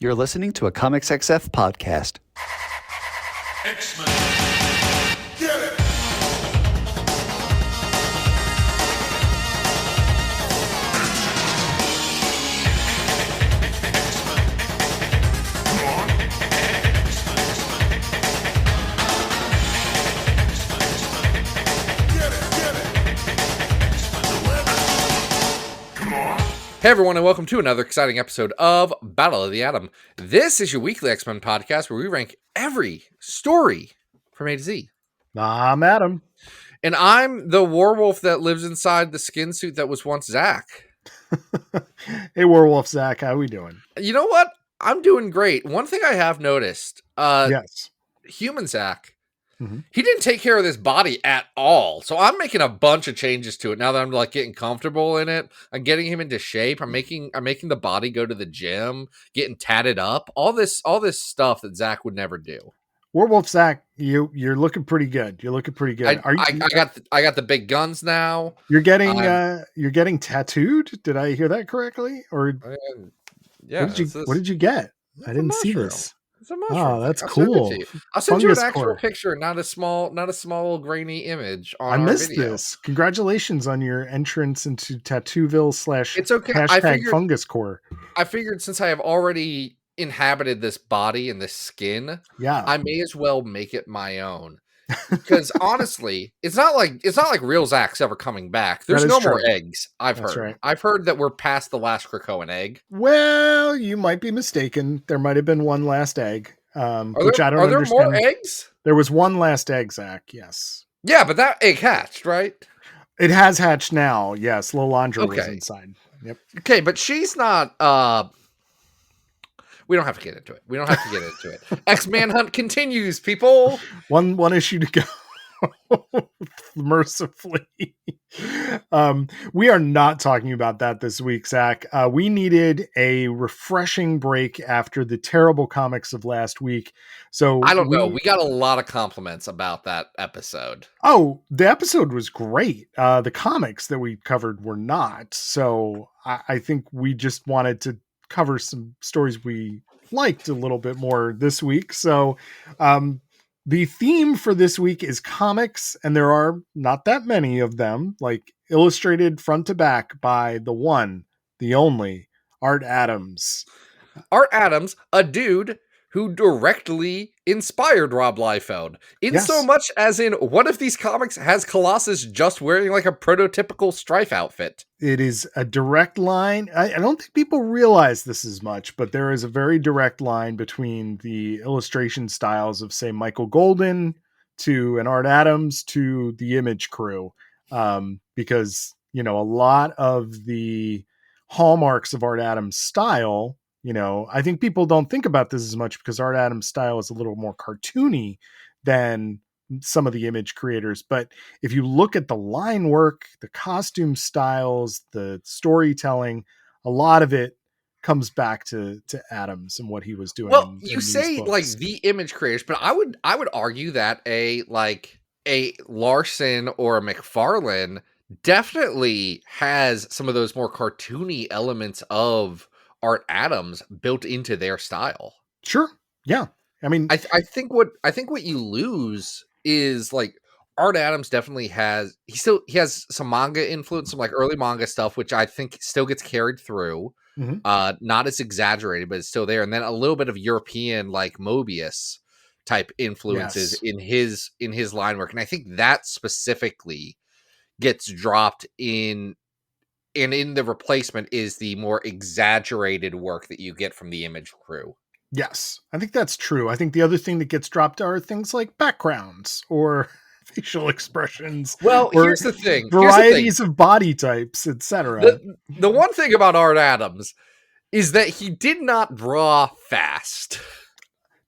You're listening to a Comics XF podcast. X-Men. Get it! Hey everyone, and welcome to another exciting episode of Battle of the Atom. This is your weekly X-Men podcast where we rank every story from A to Z. I'm Adam. And I'm the werewolf that lives inside the skin suit that was once Zach. Hey, Werewolf Zach, how we doing? You know what? I'm doing great. One thing I have noticed, Yes. human Zach, Mm-hmm. he didn't take care of this body at all. So I'm making a bunch of changes to it now that I'm like getting comfortable in it. I'm getting him into shape. I'm making the body go to the gym, getting tatted up. All this stuff that Zach would never do. Werewolf Zach, you're looking pretty good. You're looking pretty good. I got the big guns now. You're getting tattooed? Did I hear that correctly? Or Yeah. what did you get? I didn't see this. It's a mushroom. Oh, that's I'll cool. I'll send you an Fungus actual core. picture, not a small grainy image on I our missed video. this. Congratulations on your entrance into Tattooville / It's okay. hashtag fungus core. I figured since I have already inhabited this body and this skin, Yeah. I may as well make it my own. Because honestly, it's not like real Zach's ever coming back. There's That no is more true. eggs. I've That's heard. right. I've heard that we're past the last Krakoan egg. Well, you might be mistaken. There might have been one last egg. Which I don't Are there understand. more eggs? There was one last egg, Zach. Yes. Yeah, but that egg hatched, right? It has hatched now. Yes. Lilandra was Okay. inside. Yep. Okay, but she's not. We don't have to get into it. X-Manhunt continues, people. One issue to go. Mercifully. We are not talking about that this week, Zach. We needed a refreshing break after the terrible comics of last week. So I don't know. We got a lot of compliments about that episode. Oh, the episode was great. The comics that we covered were not. So I think we just wanted to cover some stories we liked a little bit more this week. So the theme for this week is comics, and there are not that many of them, like illustrated front to back by the one, the only, Art Adams. Art Adams, a dude who directly inspired Rob Liefeld. In Yes. so much as in one of these comics has Colossus just wearing like a prototypical Strife outfit. It is a direct line. I don't think people realize this as much, but there is a very direct line between the illustration styles of, say, Michael Golden to an Art Adams to the Image crew. Because, a lot of the hallmarks of Art Adams' style, I think people don't think about this as much because Art Adams' style is a little more cartoony than some of the Image creators. But if you look at the line work, the costume styles, the storytelling, a lot of it comes back to Adams and what he was doing. Well, in you these say books. like the Image creators, but I would argue that a Larson or a McFarlane definitely has some of those more cartoony elements of Art Adams built into their style. Sure. Yeah. I mean, I think what you lose is like Art Adams definitely has he has some manga influence, some like early manga stuff, which I think still gets carried through. Mhm. Not as exaggerated, but it's still there. And then a little bit of European like Mobius type influences in his line work. And I think that specifically gets dropped in. And in the replacement is the more exaggerated work that you get from the Image crew. yes, I think that's true. I think the other thing that gets dropped are things like backgrounds or facial expressions. Well, or here's the thing. varieties of body types, etc. The one thing about Art Adams is that he did not draw fast.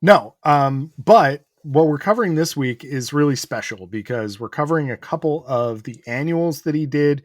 No, but what we're covering this week is really special because we're covering a couple of the annuals that he did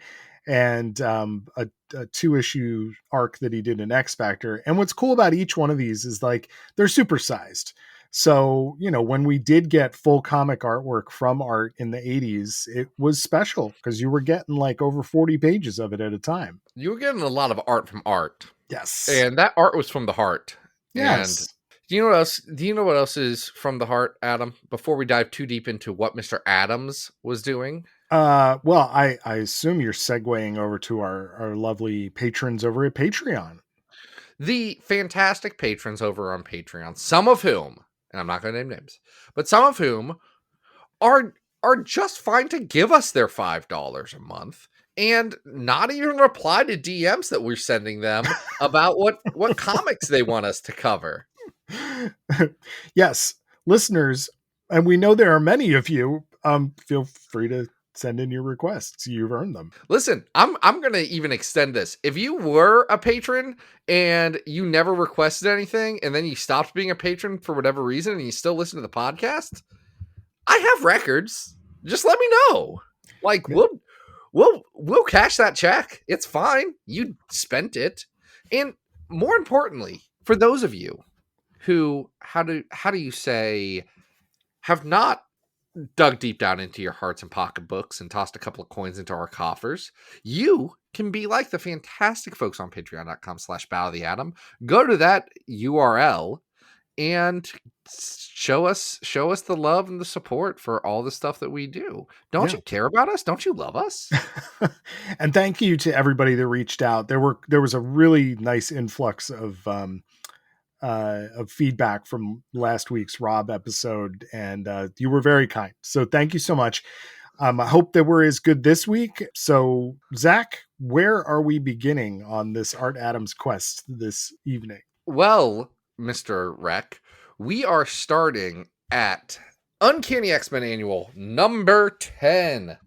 and a 2-issue arc that he did in X Factor. And what's cool about each one of these is like they're supersized. So, when we did get full comic artwork from Art in the 80s, it was special because you were getting like over 40 pages of it at a time. You were getting a lot of art from Art. Yes. And that art was from the heart. And Yes. do you know what else? Do you know what else is from the heart, Adam? Before we dive too deep into what Mr. Adams was doing. Well, I assume you're segueing over to our lovely patrons over at Patreon. The fantastic patrons over on Patreon, some of whom, and I'm not going to name names, but some of whom are just fine to give us their $5 a month and not even reply to DMs that we're sending them about what comics they want us to cover. Yes, listeners, and we know there are many of you. Feel free to send in your requests. You've earned them. Listen, I'm going to even extend this. If you were a patron and you never requested anything and then you stopped being a patron for whatever reason and you still listen to the podcast, I have records. Just let me know. Like we'll cash that check. It's fine. You spent it. And more importantly, for those of you who how do you say have not dug deep down into your hearts and pocketbooks and tossed a couple of coins into our coffers, you can be like the fantastic folks on patreon.com/Battle of the Atom. Go to that URL and show us the love and the support for all the stuff that we do. Don't you care about us? Don't you love us? And thank you to everybody that reached out. There was a really nice influx of feedback from last week's Rob episode, and you were very kind. So thank you so much. I hope that we're as good this week. So Zach, where are we beginning on this Art Adams quest this evening? Well, Mr. Rec, we are starting at Uncanny X-Men Annual number 10.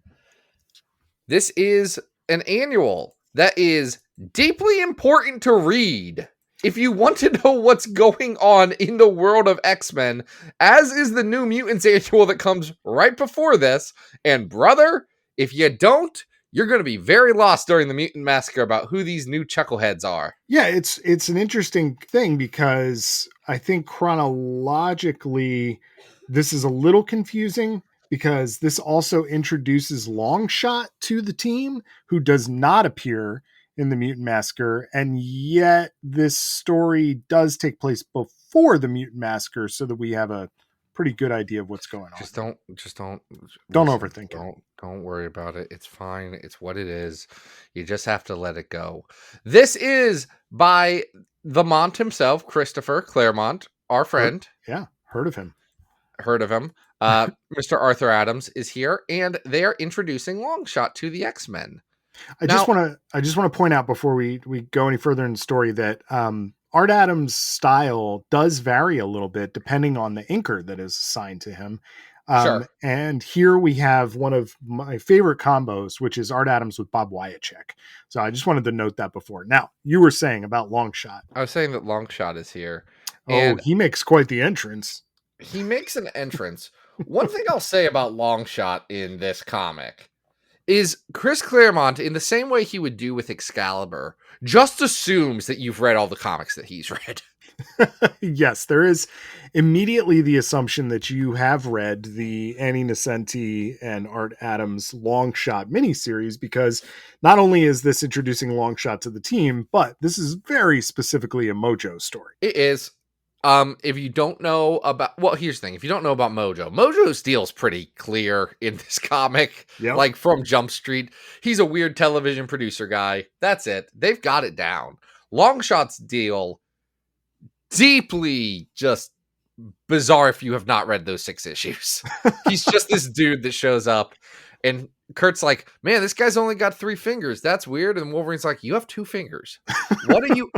This is an annual that is deeply important to read if you want to know what's going on in the world of X-Men, as is the New Mutants annual that comes right before this. And brother, if you don't, you're going to be very lost during the Mutant Massacre about who these new chuckleheads are. Yeah, it's an interesting thing because I think chronologically this is a little confusing because this also introduces Longshot to the team, who does not appear in the Mutant Massacre, and yet this story does take place before the Mutant Massacre, so that we have a pretty good idea of what's going on. Just don't overthink it. Don't worry about it. It's fine. It's what it is. You just have to let it go. This is by the Mont himself, Christopher Claremont, our friend. Yeah, heard of him. Mr. Arthur Adams is here, and they are introducing Longshot to the X-Men. I just want to point out before we go any further in the story that Art Adams' style does vary a little bit depending on the inker that is assigned to him. Sure. And here we have one of my favorite combos, which is Art Adams with Bob Wyacek. So I just wanted to note that before. Now, you were saying about Longshot. I was saying that Longshot is here. Oh, he makes quite the entrance. He makes an entrance. One thing I'll say about Longshot in this comic is Chris Claremont, in the same way he would do with Excalibur, just assumes that you've read all the comics that he's read. Yes, there is immediately the assumption that you have read the Annie Nocenti and Art Adams Longshot miniseries, because not only is this introducing Longshot to the team, but this is very specifically a Mojo story. It is. If you don't know about, well, here's the thing. If you don't know about Mojo's deal's pretty clear in this comic. Yep. Like from Jump Street. He's a weird television producer guy. That's it. They've got it down. Longshot's deal, deeply just bizarre if you have not read those 6 issues. He's just this dude that shows up, and Kurt's like, man, this guy's only got 3 fingers. That's weird. And Wolverine's like, you have 2 fingers. What are you...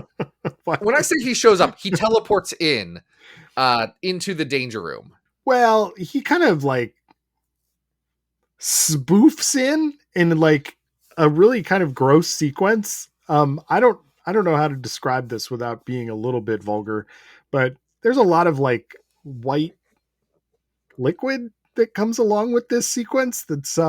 When I say he shows up, he teleports into the danger room. Well, he kind of like spoofs in like a really kind of gross sequence. I don't know how to describe this without being a little bit vulgar, but there's a lot of like white liquid that comes along with this sequence that's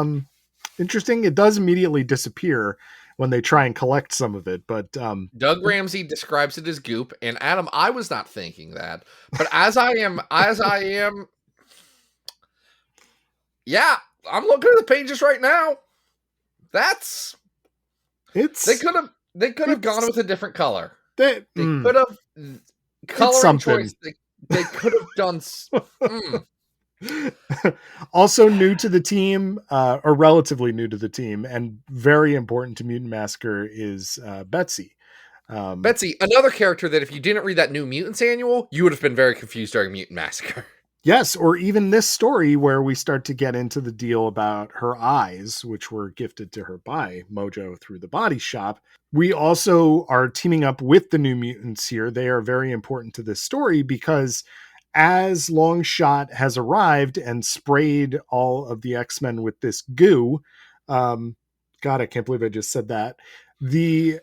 interesting. It does immediately disappear when they try and collect some of it, but Doug Ramsey describes it as goop, and Adam, I was not thinking that, but as I am, yeah, I'm looking at the pages right now. They could have gone with a different color. They could have. coloring something. choice they could have done. Also new to the team, or relatively new to the team, and very important to Mutant Massacre is Betsy. Betsy, another character that if you didn't read that New Mutants annual, you would have been very confused during Mutant Massacre. Yes, or even this story where we start to get into the deal about her eyes, which were gifted to her by Mojo through the body shop. We also are teaming up with the New Mutants here. They are very important to this story because as Longshot has arrived and sprayed all of the X-Men with this goo, God, I can't believe I just said that. The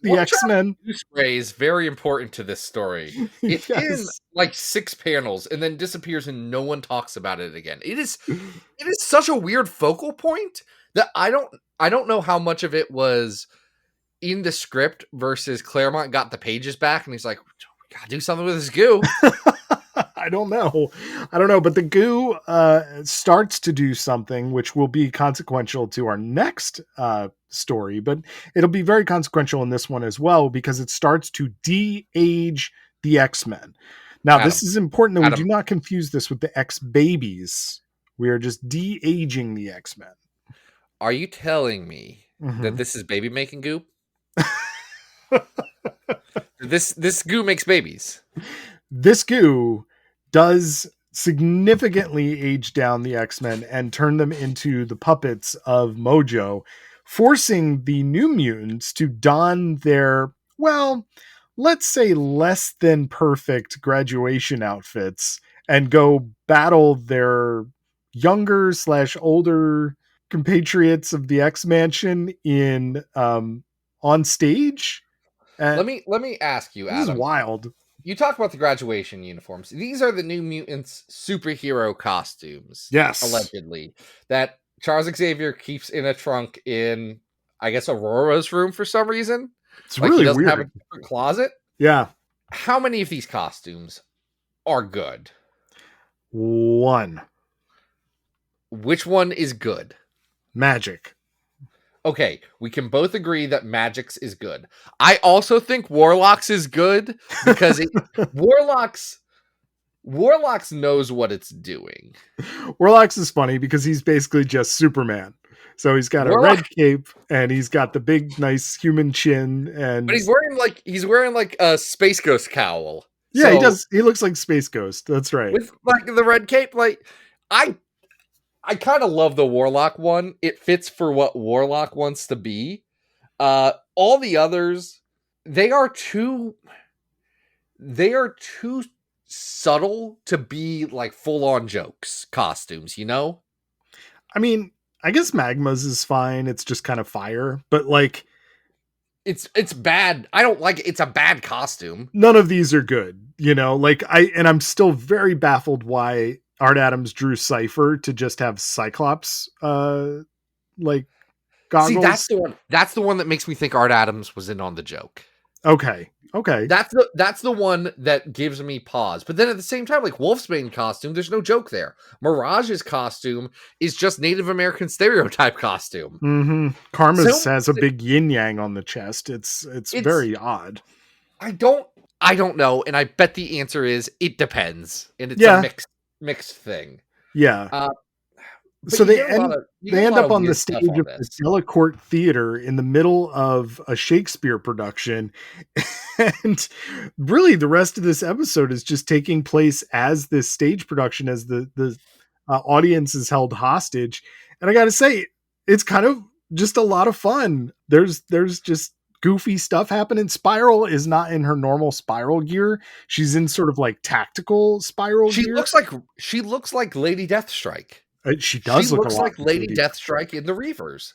X-Men spray is very important to this story. It's yes. in like 6 panels and then disappears and no one talks about it again. It is such a weird focal point that I don't know how much of it was in the script versus Claremont got the pages back and he's like, we gotta do something with this goo. I don't know, but the goo starts to do something which will be consequential to our next story, but it'll be very consequential in this one as well because it starts to de-age the X-Men. Now, this is important that we do not confuse this with the X-Babies. We are just de-aging the X-Men. Are you telling me that this is baby making goo? This goo makes babies. This goo does significantly age down the X-Men and turn them into the puppets of Mojo, forcing the New Mutants to don their, well, let's say less than perfect graduation outfits and go battle their younger / older compatriots of the X-Mansion in on stage. Let me ask you, Adam. This is wild. You talk about the graduation uniforms. These are the New Mutants superhero costumes. Yes. Allegedly. That Charles Xavier keeps in a trunk in, I guess, Aurora's room for some reason. It's like really weird. Have a different closet. Yeah. How many of these costumes are good? One. Which one is good? Magic. Okay, we can both agree that Magic's is good. I also think Warlock's is good because Warlock's knows what it's doing. Warlock's is funny because he's basically just Superman. So he's got a red cape and he's got the big, nice human chin, and but he's wearing like a Space Ghost cowl. Yeah, so, he does. He looks like Space Ghost. That's right. With like the red cape, like I kind of love the Warlock one. It fits for what Warlock wants to be. All the others, they are too subtle to be like full-on jokes costumes, you know? I mean, I guess Magma's is fine. It's just kind of fire, but like it's bad. I don't like it. It's a bad costume. None of these are good, you know? Like I'm still very baffled why Art Adams drew Cypher to just have Cyclops like goggles. See, that's the one that makes me think Art Adams was in on the joke. Okay. That's the one that gives me pause. But then at the same time, like Wolfsbane costume, there's no joke there. Mirage's costume is just Native American stereotype costume. Mm-hmm. Karma's has a big yin yang on the chest. It's very odd. I don't know, and I bet the answer is it depends, and it's a mixed thing. Yeah. So they end up on the stage of the Delacorte Theater in the middle of a Shakespeare production. And really the rest of this episode is just taking place as this stage production, as the audience is held hostage. And I got to say, it's kind of just a lot of fun. There's just goofy stuff happening. Spiral is not in her normal Spiral gear. She's in sort of like tactical Spiral gear. She looks like Lady Deathstrike. She does look like Lady Deathstrike in the Reavers.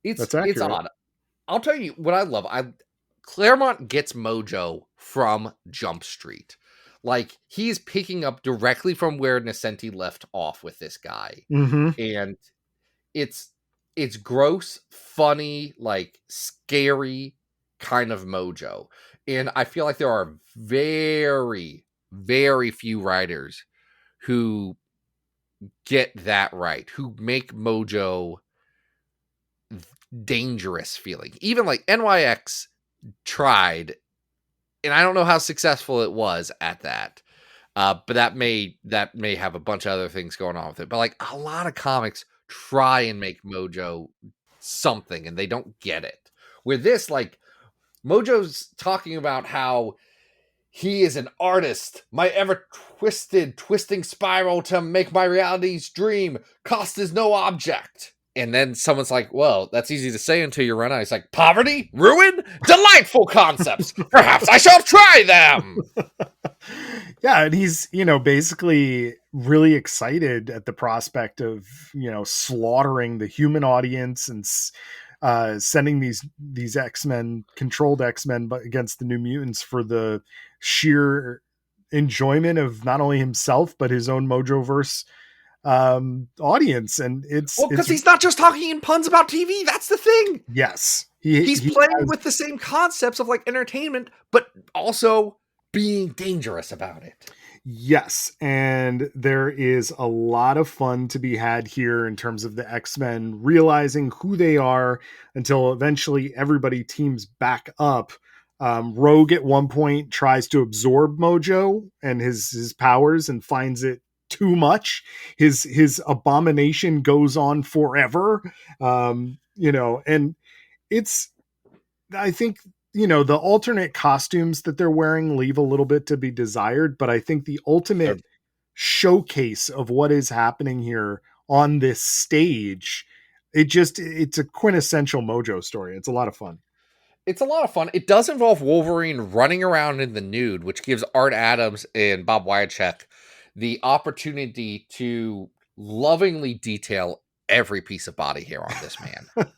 It's odd. I'll tell you what I love. Claremont gets Mojo from Jump Street. Like he's picking up directly from where Nascenti left off with this guy. Mm-hmm. And it's gross, funny, like scary kind of Mojo. And I feel like there are very, very few writers who get that right, who make Mojo dangerous feeling. Even like NYX tried and I don't know how successful it was at that. But that may have a bunch of other things going on with it. But like a lot of comics try and make Mojo something and they don't get it. With this, like Mojo's talking about how he is an artist, my ever twisting spiral to make my reality's dream. Cost is no object. And then someone's like, well, that's easy to say until you run out. He's like, poverty? Ruin? Delightful concepts. Perhaps I shall try them. Yeah, and he's, basically really excited at the prospect of, slaughtering the human audience and sending these X-Men, controlled X-Men against the New Mutants for the sheer enjoyment of not only himself, but his own Mojoverse audience. And because he's not just talking in puns about TV. That's the thing. Yes. He's playing with the same concepts of like entertainment, but also being dangerous about it. Yes, and there is a lot of fun to be had here in terms of the X-Men realizing who they are until eventually everybody teams back up. Rogue at one point tries to absorb Mojo and his powers and finds it too much. His abomination goes on forever. And it's, I think, the alternate costumes that they're wearing leave a little bit to be desired, but I think the ultimate showcase of what is happening here on this stage, it's a quintessential Mojo story. It's a lot of fun. It's a lot of fun. It does involve Wolverine running around in the nude, which gives Art Adams and Bob Wiacek the opportunity to lovingly detail every piece of body hair on this man.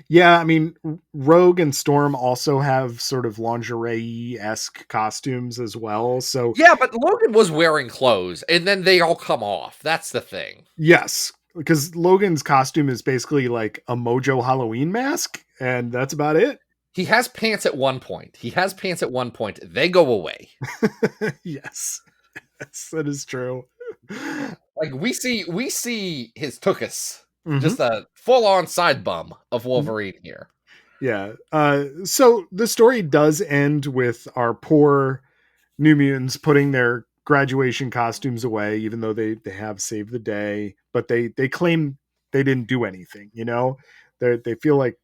Yeah, I mean, Rogue and Storm also have sort of lingerie-esque costumes as well. So yeah, but Logan was wearing clothes and then they all come off. That's the thing. Yes, because Logan's costume is basically like a Mojo Halloween mask, and that's about it. He has pants at one point. They go away. Yes, that is true. Like we see his tuchus, just a full-on side bum of Wolverine here. Yeah. So the story does end with our poor New Mutants putting their graduation costumes away, even though they have saved the day, but they claim they didn't do anything. They feel like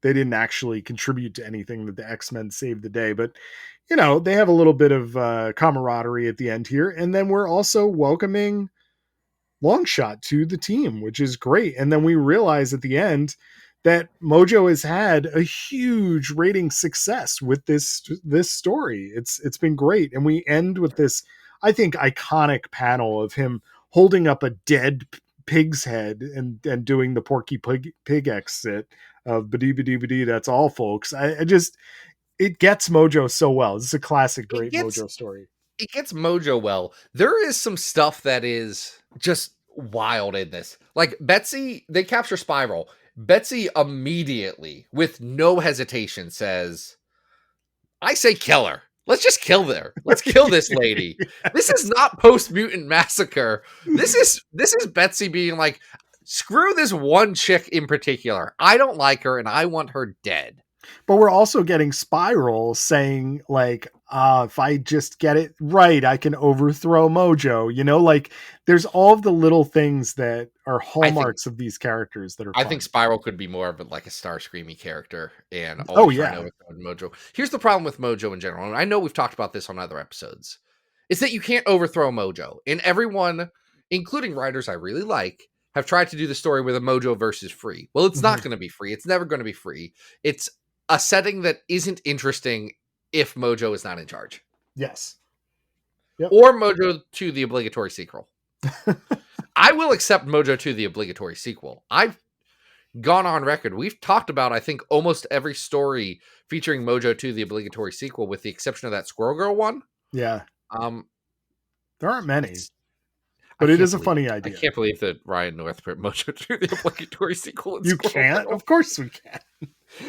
they didn't actually contribute to anything, that the X-Men saved the day, but they have a little bit of camaraderie at the end here. And then we're also welcoming Longshot to the team, which is great. And then we realize at the end that Mojo has had a huge rating success with this story. It's been great. And we end with this, I think, iconic panel of him holding up a dead pig's head and doing the Porky Pig exit of badee, that's all, folks. It gets Mojo so well. This is a classic, great Mojo story. It gets Mojo well. There is some stuff that is just wild in this. Like Betsy, they capture Spiral. Betsy immediately, with no hesitation, says, I say kill her. Let's just kill her. Let's kill this lady. Yes. This is not post-mutant massacre. This is Betsy being like, screw this one chick in particular. I don't like her and I want her dead. But we're also getting Spiral saying like, if I just get it right, I can overthrow Mojo. Like there's all of the little things that are hallmarks of these characters that are fun. I think Spiral could be more of like a Starscreamy character and Mojo. Here's the problem with Mojo in general. And I know we've talked about this on other episodes. Is that you can't overthrow Mojo. And everyone, including writers I really like, have tried to do the story with a Mojo versus free. Well, it's not going to be free. It's never going to be free. It's a setting that isn't interesting if Mojo is not in charge. Yes. Yep. Or Mojo 2, the obligatory sequel. I will accept Mojo 2, the obligatory sequel. I've gone on record. We've talked about, I think, almost every story featuring Mojo 2, the obligatory sequel, with the exception of that Squirrel Girl one. Yeah. There aren't many. But it is a funny idea. I can't believe that Ryan North put Mojo 2, the obligatory sequel. You can't? Of course we can.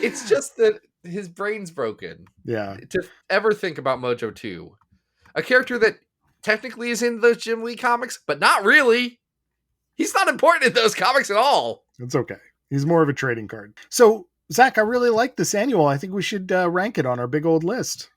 It's just that his brain's broken. Yeah. To ever think about Mojo 2. A character that technically is in those Jim Lee comics, but not really. He's not important in those comics at all. It's okay. He's more of a trading card. So, Zach, I really like this annual. I think we should rank it on our big old list.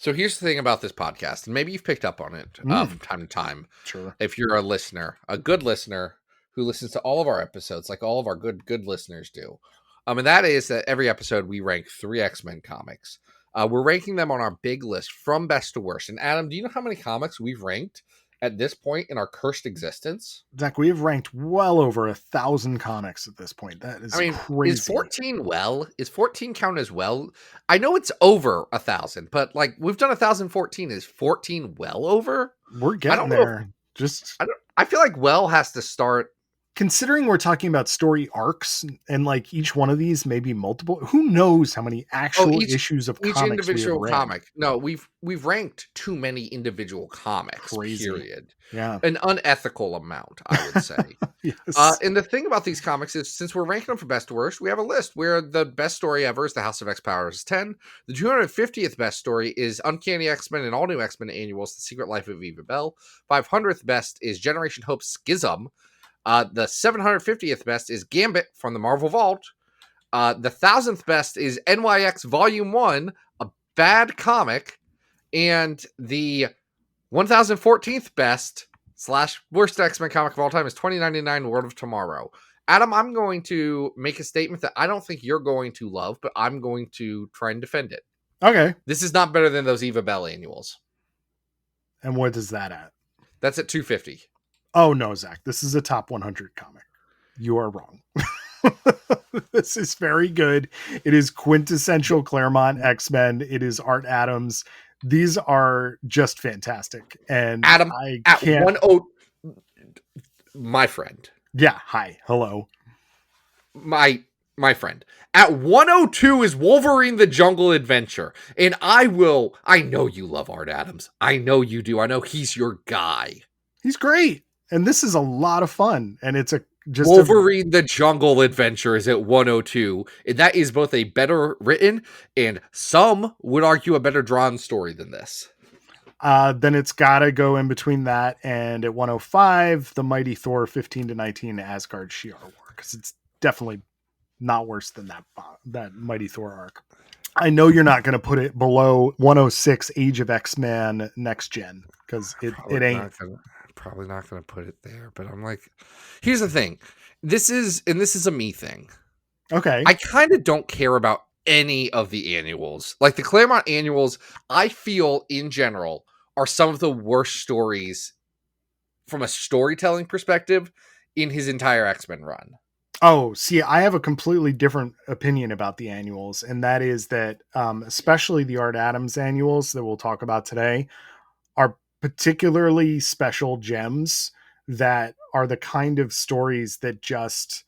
So here's the thing about this podcast, and maybe you've picked up on it from time to time. Sure. If you're a listener, a good listener who listens to all of our episodes, like all of our good listeners do. And that is that every episode we rank 3 X-Men comics. We're ranking them on our big list from best to worst. And Adam, do you know how many comics we've ranked at this point in our cursed existence? Zach, we have ranked well over 1,000 comics at this point. That is crazy. Is 14 well? Is 14 count as well? I know it's over 1,000, but like we've done 1,014. Is 14 well over? We're getting there. I feel like well has to start. Considering we're talking about story arcs and like each one of these may be multiple, who knows how many actual issues of each comics individual we have comic. No, we've ranked too many individual comics. Crazy. Period. Yeah, an unethical amount, I would say. Yes. And the thing about these comics is, since we're ranking them from best to worst, we have a list where the best story ever is The House of X Powers 10. The 250th best story is Uncanny X-Men and All New X-Men Annuals: The Secret Life of Eva Bell. 500th best is Generation Hope Schism. The 750th best is Gambit from the Marvel Vault. The 1000th best is NYX Volume 1, a bad comic. And the 1014th best / worst X-Men comic of all time is 2099 World of Tomorrow. Adam, I'm going to make a statement that I don't think you're going to love, but I'm going to try and defend it. Okay. This is not better than those Eva Bell annuals. And what is that at? That's at 250. Oh, no, Zach. This is a top 100 comic. You are wrong. This is very good. It is quintessential Claremont X-Men. It is Art Adams. These are just fantastic. And Adam, I at can't... 10, my friend. Yeah. Hi. Hello. My friend. At 102 is Wolverine the Jungle Adventure. And I know you love Art Adams. I know you do. I know he's your guy. He's great. And this is a lot of fun. And it's Wolverine the Jungle Adventure is at 102. And that is both a better written and some would argue a better drawn story than this. Then it's got to go in between that and at 105, the Mighty Thor 15 to 19 Asgard Shi'ar War, because it's definitely not worse than that Mighty Thor arc. I know you're not going to put it below 106 Age of X-Men Next Gen, because it ain't. Probably not going to put it there, but I'm like, here's the thing. This is a me thing. Okay. I kind of don't care about any of the annuals. Like the Claremont annuals, I feel in general are some of the worst stories from a storytelling perspective in his entire X-Men run. Oh, see, I have a completely different opinion about the annuals, and that is that especially the Art Adams annuals that we'll talk about today are particularly special gems that are the kind of stories that just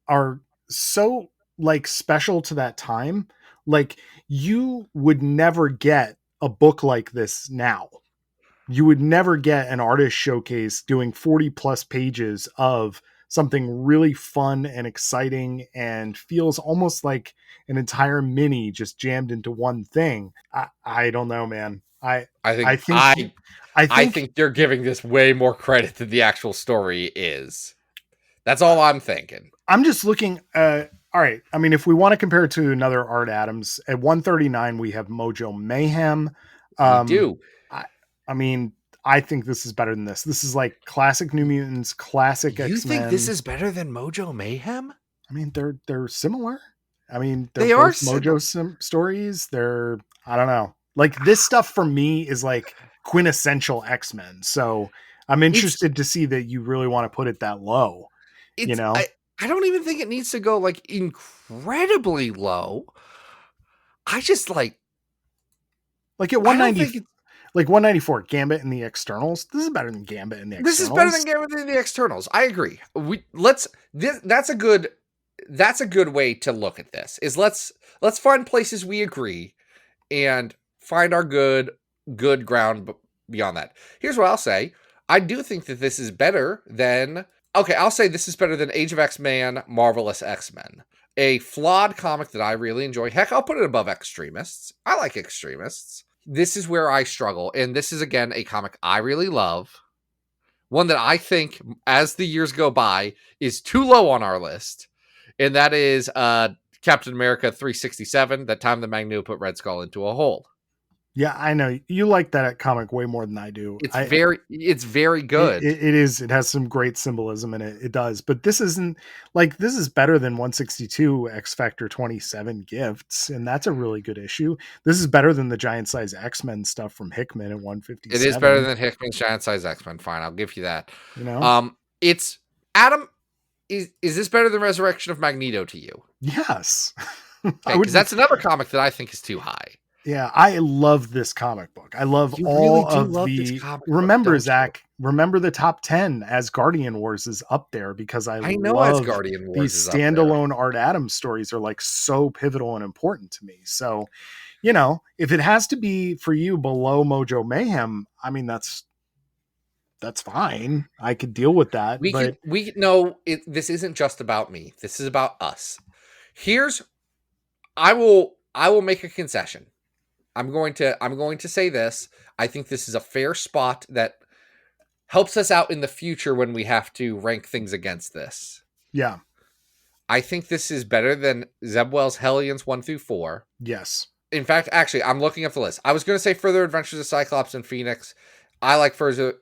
are so like special to that time. Like you would never get a book like this now. You would never get an artist showcase doing 40 plus pages of something really fun and exciting and feels almost like an entire mini just jammed into one thing. I don't know, man. I think you're giving this way more credit than the actual story is. That's all I'm thinking. I'm just looking. All right. I mean, if we want to compare it to another Art Adams, at 139 we have Mojo Mayhem. We do. I mean, I think this is better than this. This is like classic New Mutants, classic X-Men. You think this is better than Mojo Mayhem? I mean, they're similar. I mean, they are Mojo stories. I don't know. Like this stuff for me is like quintessential X-Men. So I'm interested to see that you really want to put it that low. You know, I don't even think it needs to go like incredibly low. I just like at 190, like 194, Gambit and the Externals. This is better than Gambit and the Externals. This is better than Gambit and the Externals. I agree. That's a good way to look at this. Is let's find places we agree and find our good ground beyond that. Here's what I'll say. I do think that this is better than... Okay, I'll say this is better than Age of X-Men, Marvelous X-Men. A flawed comic that I really enjoy. Heck, I'll put it above Extremists. I like Extremists. This is where I struggle. And this is, again, a comic I really love. One that I think, as the years go by, is too low on our list. And that is Captain America 367, That Time the Magneto Put Red Skull into a Hole. Yeah, I know you like that comic way more than I do. It's very good. It is. It has some great symbolism in it. It does. But this isn't like, this is better than 162 X Factor 27 Gifts, and that's a really good issue. This is better than the giant size X-Men stuff from Hickman at 157. It is better than Hickman's giant size X-Men. Fine, I'll give you that. You know, It's Adam. Is this better than Resurrection of Magneto to you? yes. Because that's another comic that I think is too high. Yeah, I love this comic book. I love all of the. Remember, Zach, remember the top 10 Asgardian Wars is up there because I know love Asgardian Wars. These standalone Art Adams stories are like so pivotal and important to me. So, you know, if it has to be for you below Mojo Mayhem, I mean, that's fine. I could deal with that. This isn't just about me. This is about us. I will make a concession. I'm going to say this. I think this is a fair spot that helps us out in the future when we have to rank things against this. Yeah. I think this is better than Zebwell's Hellions 1 through 4. Yes. In fact, actually, I'm looking up the list. I was going to say Further Adventures of Cyclops and Phoenix. I like Further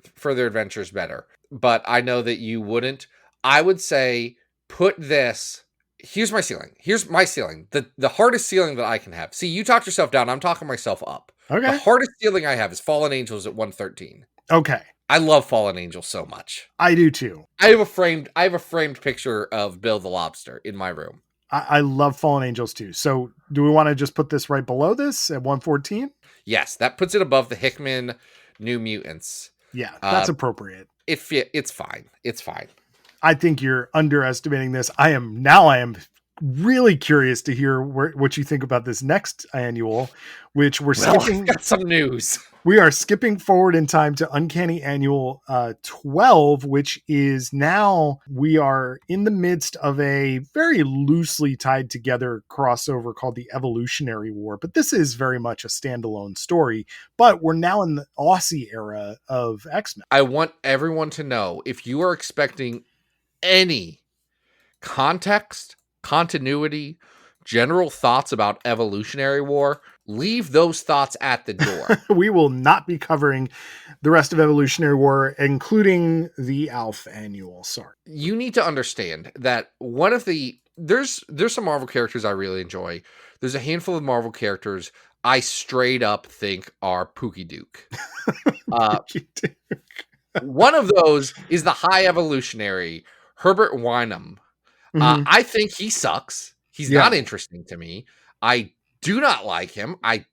Adventures better, but I know that you wouldn't. I would say put this. Here's my ceiling. The hardest ceiling that I can have. See, you talked yourself down. I'm talking myself up. Okay. The hardest ceiling I have is Fallen Angels at 113. Okay. I love Fallen Angels so much. I do too. I have a framed picture of Bill the Lobster in my room. I love Fallen Angels too. So do we want to just put this right below this at 114? Yes, that puts it above the Hickman New Mutants. Yeah, that's appropriate. It's fine. It's fine. I think you're underestimating this. I am really curious to hear what you think about this next annual, which we're skipping. I've got some news. We are skipping forward in time to Uncanny Annual 12, which is now we are in the midst of a very loosely tied together crossover called the Evolutionary War. But this is very much a standalone story. But we're now in the Aussie era of X-Men. I want everyone to know, if you are expecting any context, continuity, general thoughts about Evolutionary War, leave those thoughts at the door. We will not be covering the rest of Evolutionary War, including the Alpha Annual. Sorry. You need to understand that there's some Marvel characters I really enjoy. There's a handful of Marvel characters I straight up think are Pookie Duke. One of those is the High Evolutionary, Herbert Wynham. Mm-hmm. I think he sucks. He's not interesting to me. I do not like him. I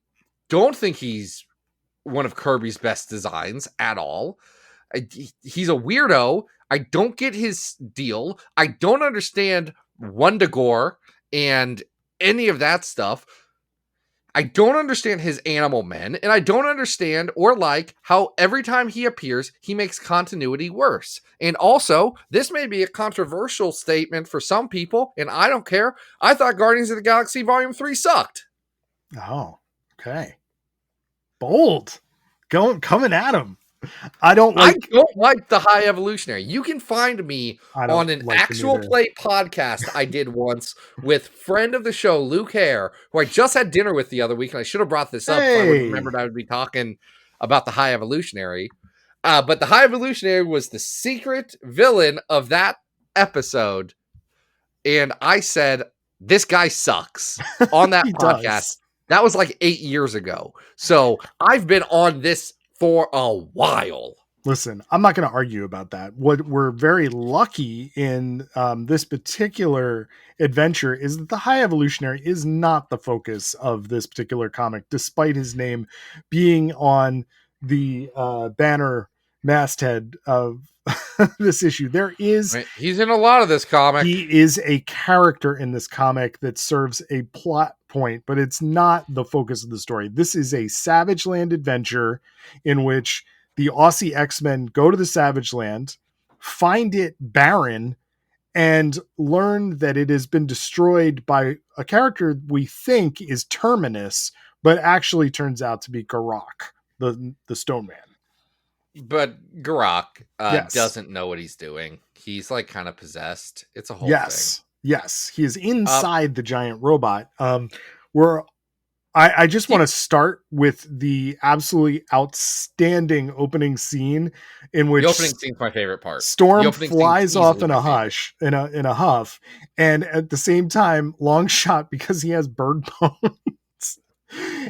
don't think he's one of Kirby's best designs at all. He's a weirdo. I don't get his deal. I don't understand Wundagore and any of that stuff. I don't understand his Animal Men, and I don't understand or like how every time he appears, he makes continuity worse. And also, this may be a controversial statement for some people, and I don't care. I thought Guardians of the Galaxy Volume 3 sucked. Oh, okay. Bold. Coming at him. I don't like the High Evolutionary. You can find me on an actual play podcast I did once with friend of the show, Luke Hare, who I just had dinner with the other week, and I should have brought this up if I would remembered I would be talking about the High Evolutionary. But the High Evolutionary was the secret villain of that episode. And I said, this guy sucks on that podcast. Does. That was like 8 years ago. So I've been on this for a while. Listen, I'm not going to argue about that. What we're very lucky in this particular adventure is that the High Evolutionary is not the focus of this particular comic, despite his name being on the banner masthead of this issue. He's in a lot of this comic. He is a character in this comic that serves a plot point, but it's not the focus of the story. This is a Savage Land adventure in which the Aussie X-Men go to the Savage Land, find it barren, and learn that it has been destroyed by a character we think is Terminus, but actually turns out to be Garak, the Stone Man. But Garak doesn't know what he's doing. He's like kind of possessed. It's a whole thing. Yes, he is inside the giant robot. We're I just want to start with the absolutely outstanding opening scene in which The opening scene's my favorite part. Storm The opening scene's flies off easily in my a favorite. hush, in a huff, and at the same time, Longshot, because he has bird bones,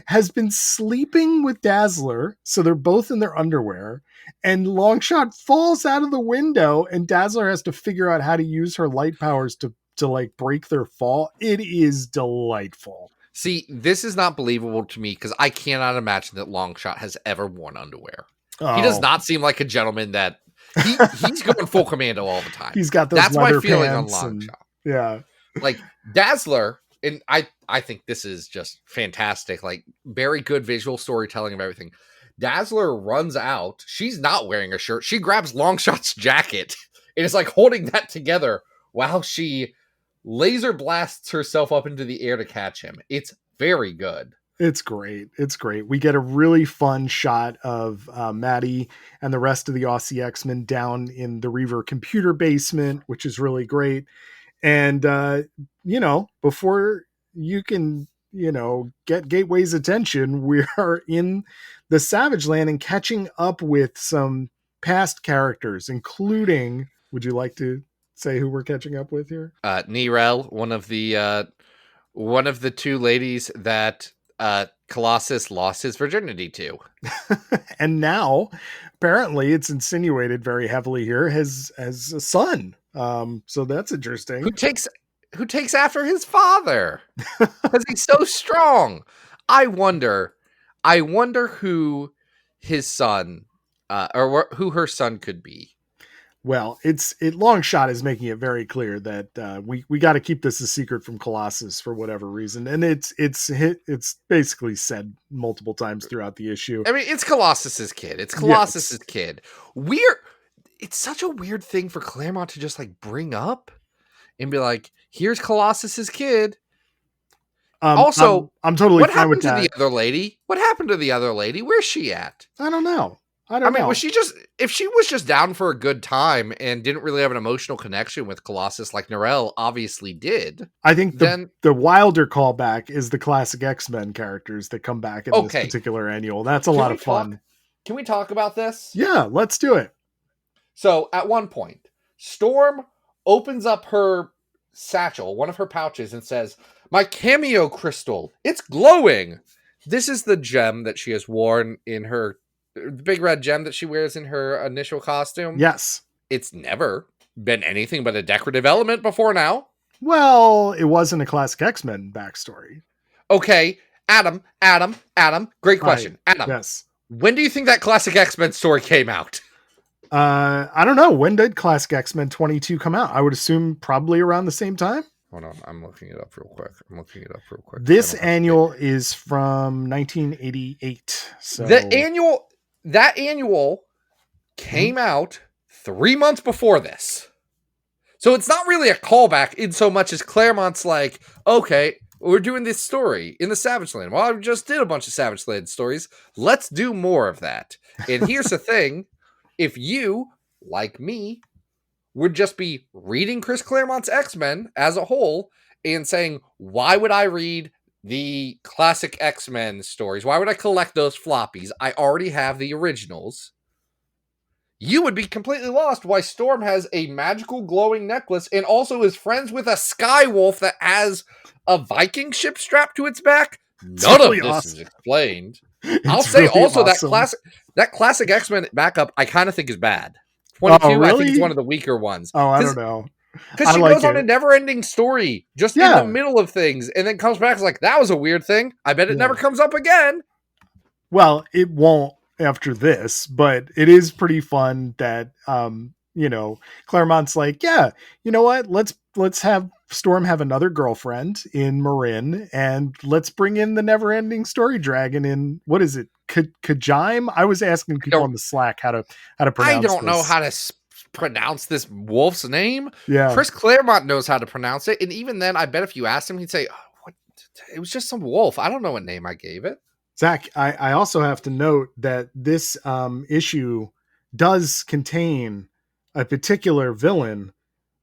has been sleeping with Dazzler, so they're both in their underwear, and Longshot falls out of the window, and Dazzler has to figure out how to use her light powers to like break their fall. It is delightful. See, this is not believable to me because I cannot imagine that Longshot has ever worn underwear. Oh. He does not seem like a gentleman that he's going full commando all the time. He's got those That's my leather feeling on pants and- Longshot. Yeah. Like Dazzler, and I think this is just fantastic. Like very good visual storytelling of everything. Dazzler runs out. She's not wearing a shirt. She grabs Longshot's jacket and is like holding that together while she laser blasts herself up into the air to catch him. It's very good. It's great. It's great. We get a really fun shot of Maddie and the rest of the Aussie X-Men down in the Reaver computer basement, which is really great. And, before you can, get Gateway's attention, we are in the Savage Land and catching up with some past characters, including, would you like to say who we're catching up with here? Nirel, one of the two ladies that Colossus lost his virginity to. And now, apparently, it's insinuated very heavily here, has a son. So that's interesting. Who takes after his father because he's so strong. I wonder who his son or who her son could be. Well, Longshot is making it very clear that we got to keep this a secret from Colossus for whatever reason, and it's basically said multiple times throughout the issue. I mean, it's Colossus's kid. It's Colossus's kid. It's such a weird thing for Claremont to just like bring up and be like, "Here's Colossus's kid." Also, I'm totally what fine with happened to that. the other lady? What happened to the other lady? Where's she at? I don't know. I mean, know. if she was just down for a good time and didn't really have an emotional connection with Colossus like Nirel obviously did. I think the wilder callback is the classic X-Men characters that come back in this particular annual. That's a lot of fun. Can we talk about this? Yeah, let's do it. So at one point, Storm opens up her satchel, one of her pouches, and says, "My cameo crystal, it's glowing." This is the gem that she has worn in her the big red gem that she wears in her initial costume. Yes. It's never been anything but a decorative element before now. Well, it wasn't a classic X-Men backstory. Okay. Adam. Great question. Right. Adam. Yes. When do you think that classic X-Men story came out? I don't know. When did classic X-Men 22 come out? I would assume probably around the same time. Hold on. I'm looking it up real quick. This annual is from 1988. So that annual came out 3 months before this. So it's not really a callback in so much as Claremont's like, okay, we're doing this story in the Savage Land. Well, I just did a bunch of Savage Land stories. Let's do more of that. And here's the thing. If you, like me, would just be reading Chris Claremont's X-Men as a whole and saying, why would I read the classic X-Men stories? Why would I collect those floppies? I already have the originals. You would be completely lost why Storm has a magical glowing necklace and also is friends with a sky wolf that has a Viking ship strapped to its back. None really of this awesome. is explained. I'll say really also awesome. that classic X-Men backup I kind of think is bad. 22, really? I think it's one of the weaker ones. Oh, I don't know. Because she goes on a never-ending story just in the middle of things and then comes back and is like, that was a weird thing. I bet it never comes up again. Well, it won't after this, but it is pretty fun that, Claremont's like, yeah, you know what? Let's have Storm have another girlfriend in Marin and let's bring in the never-ending story dragon in, what is it? Kajime? I was asking people on the Slack how to pronounce I don't this. know how to pronounce this wolf's name. Yeah. Chris Claremont knows how to pronounce it. And even then, I bet if you asked him, he'd say, oh, what? It was just some wolf. I don't know what name I gave it. Zach, I also have to note that this issue does contain a particular villain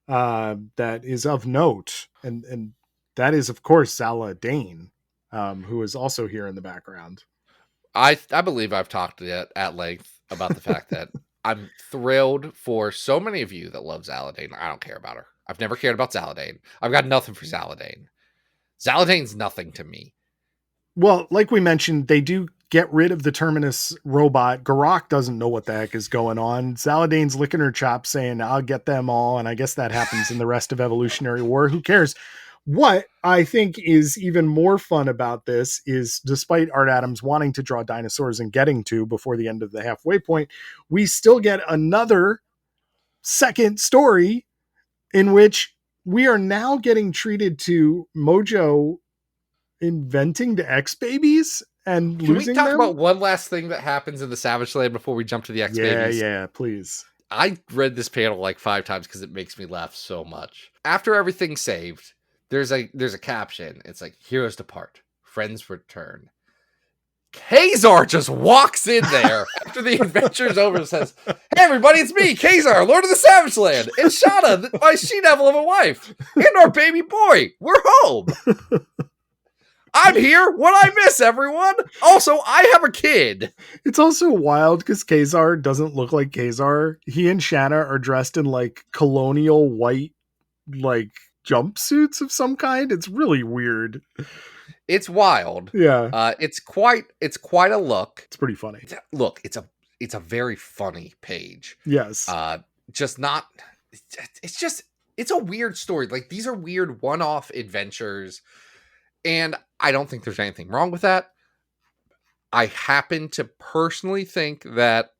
that is of note. And that is, of course, Zala Dane. who is also here in the background. I believe I've talked at length about the fact that I'm thrilled for so many of you that love Zaladane. I don't care about her. I've never cared about Zaladane. I've got nothing for Zaladane. Zaladane's nothing to me. Well, like we mentioned, they do get rid of the Terminus robot. Garak doesn't know what the heck is going on. Zaladane's licking her chops saying, I'll get them all. And I guess that happens in the rest of Evolutionary War. Who cares? What I think is even more fun about this is, despite Art Adams wanting to draw dinosaurs and getting to before the end of the halfway point, we still get another second story in which we are now getting treated to Mojo inventing the X babies and Can we losing talk them. about one last thing that happens in the Savage Land before we jump to the X babies? Yeah, please. I read this panel like 5 times because it makes me laugh so much. After everything's saved, there's a caption. It's like, heroes depart, friends return. Kazar just walks in there after the adventure's over and says, hey everybody, it's me, Kazar, Lord of the Savage Land, and Shauna, my she-devil of a wife, and our baby boy. We're home. I'm here. What I miss, everyone? Also, I have a kid. It's also wild because Kazar doesn't look like Kazar. He and Shanna are dressed in like colonial white, like jumpsuits of some kind. It's really weird. It's wild. Yeah. It's quite a look. It's pretty funny. Look, it's a very funny page. Yes. It's a weird story. Like, these are weird one-off adventures, and I don't think there's anything wrong with that. I happen to personally think that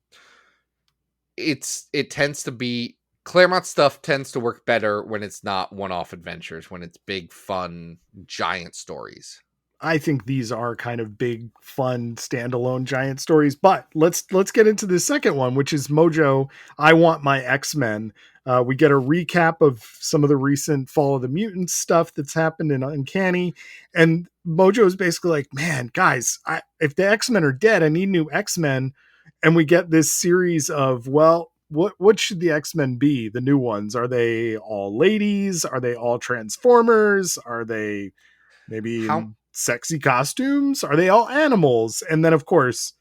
it tends to be Claremont stuff tends to work better when it's not one-off adventures, when it's big, fun, giant stories. I think these are kind of big, fun, standalone giant stories. But let's get into the second one, which is Mojo, I Want My X-Men. We get a recap of some of the recent Fall of the Mutants stuff that's happened in Uncanny. And Mojo is basically like, man, guys, if the X-Men are dead, I need new X-Men. And we get this series of, well, what should the X-Men be? The new ones? Are they all ladies? Are they all Transformers? Are they maybe in sexy costumes? Are they all animals? And then, of course,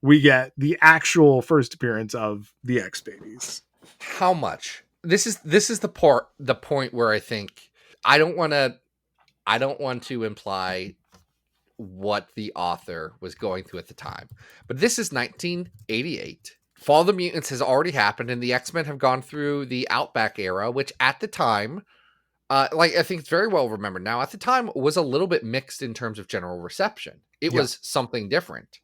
we get the actual first appearance of the X-Babies. How much? This is the point where I think I don't want to imply what the author was going through at the time, but this is 1988. Fall of the Mutants has already happened, and the X-Men have gone through the Outback era, which at the time, I think it's very well remembered now, at the time was a little bit mixed in terms of general reception. It was something different.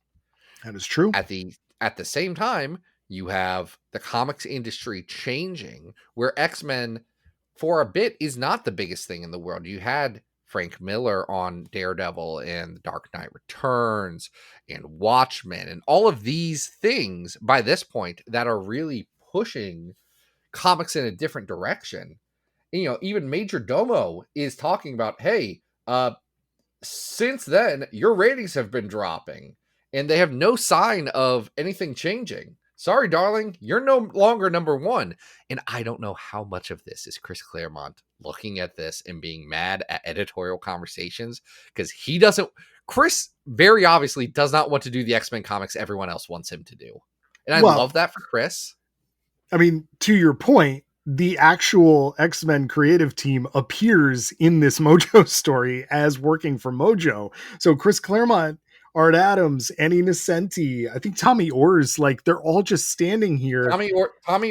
That is true. At the same time, you have the comics industry changing, where X-Men, for a bit, is not the biggest thing in the world. You had Frank Miller on Daredevil and The Dark Knight Returns and Watchmen and all of these things by this point that are really pushing comics in a different direction. And, even Major Domo is talking about, hey, since then, your ratings have been dropping and they have no sign of anything changing. Sorry, darling, you're no longer number one. And I don't know how much of this is Chris Claremont looking at this and being mad at editorial conversations, because Chris very obviously does not want to do the X-Men comics everyone else wants him to do. And I love that for Chris. I mean, to your point, the actual X-Men creative team appears in this Mojo story as working for Mojo. So Chris Claremont, Art Adams, Annie Nocenti, I think Tommy Orrs, like they're all just standing here. Tommy